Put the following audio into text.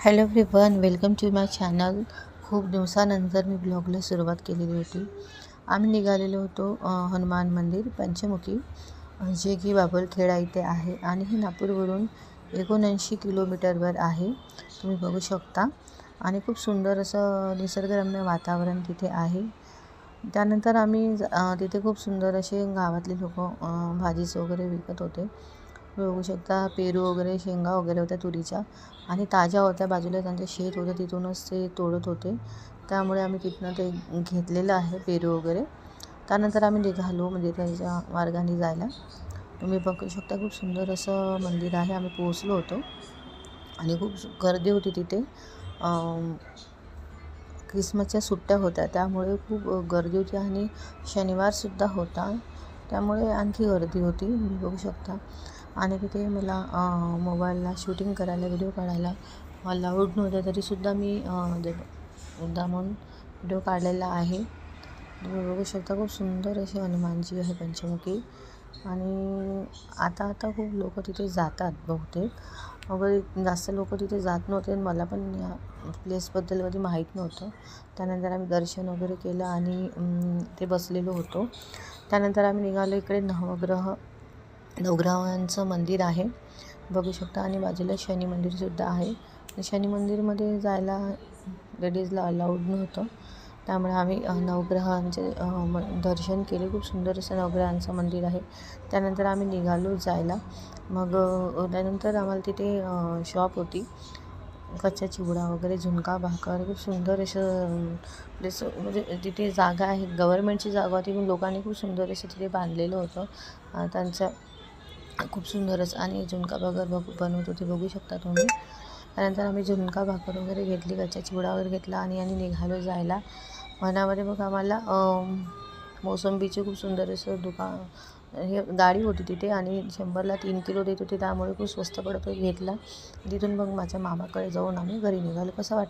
Hello everyone, welcome to my channel. खूप दिवसानंतर मी ब्लॉगला सुरुवात केलेली होती. आम्ही निघालेलो होतो हनुमान मंदिर पंचमुखी, जे की बाबुलखेडा इथे आहे आणि हे नागपूरवरून 79 किलोमीटरवर आहे. तुम्ही बघू शकता. आणि खूप सुंदर असं निसर्गरम्य वातावरण तिथे आहे. त्यानंतर आम्ही तिथे खूप सुंदर असे गावातले लोक भाजीचं वगैरे विकत होते. बघू शकता, पेरू वगैरे, शेंगा वगैरे होत्या तुरीच्या आणि ताज्या होत्या. बाजूला त्यांचं शेत होतं, तिथूनच ते तोडत होते. त्यामुळे आम्ही तिथनं ते घेतलेलं आहे पेरू वगैरे. त्यानंतर आम्ही निघालो म्हणजे त्याच्या मार्गाने जायला. तुम्ही बघू शकता, खूप सुंदर असं मंदिर आहे. आम्ही पोहोचलो होतो आणि खूप गर्दी होती तिथे. ख्रिसमसच्या सुट्ट्या होत्या, त्यामुळे खूप गर्दी होती आणि शनिवारसुद्धा होता, त्यामुळे आणखी गर्दी होती. तुम्ही बघू शकता. आणि तिथे मला मोबाईलला शूटिंग करायला, व्हिडिओ काढायला अलाउड नव्हतं, तरीसुद्धा मी मुद्दामून व्हिडिओ काढलेला आहे. तुम्ही बघू शकता, खूप सुंदर अशी हनुमानजी आहे पंचमुखी. आणि आता खूप लोक तिथे जातात बहुतेक. वगैरे जास्त लोक तिथे जात नव्हते. मला पण या प्लेसबद्दल कधी माहीत नव्हतं. त्यानंतर आम्ही दर्शन वगैरे केलं आणि ते बसलेलो होतो. त्यानंतर आम्ही निघालो. इकडे नवग्रहांचं मंदिर आहे, बघू शकता. आणि बाजूला शनी मंदिरसुद्धा आहे. शनी मंदिरमध्ये जायला लेडीजला अलाउड नव्हतं, त्यामुळे आम्ही नवग्रहांचे दर्शन केले. खूप सुंदर असं नवग्रहांचं मंदिर आहे. त्यानंतर आम्ही निघालो जायला. मग त्यानंतर आम्हाला तिथे शॉप होती, कच्चा चिवडा वगैरे, झुणका भाकर. खूप सुंदर असं प्लेस, म्हणजे तिथे जागा आहे, गव्हर्नमेंटची जागा होती, पण लोकांनी खूप सुंदर असं तिथे बांधलेलं होतं. त्यांचं खूप सुंदरच. आणि झुणका भाकर बनवत होते, बघू शकता तुम्ही. त्यानंतर आम्ही झुणका भाकर वगैरे घेतली, कच्चा चिवडा वगैरे घेतला आणि निघालो जायला. मनामध्ये मग आम्हाला मोसंबीचे खूप सुंदर असं हे गाडी होती तिथे आणि 100ला 3 किलो देत होते, त्यामुळे खूप स्वस्त पडत घेतला. तिथून मग माझ्या मामाकडे जाऊन आम्ही घरी निघालो. कसं वाटलं?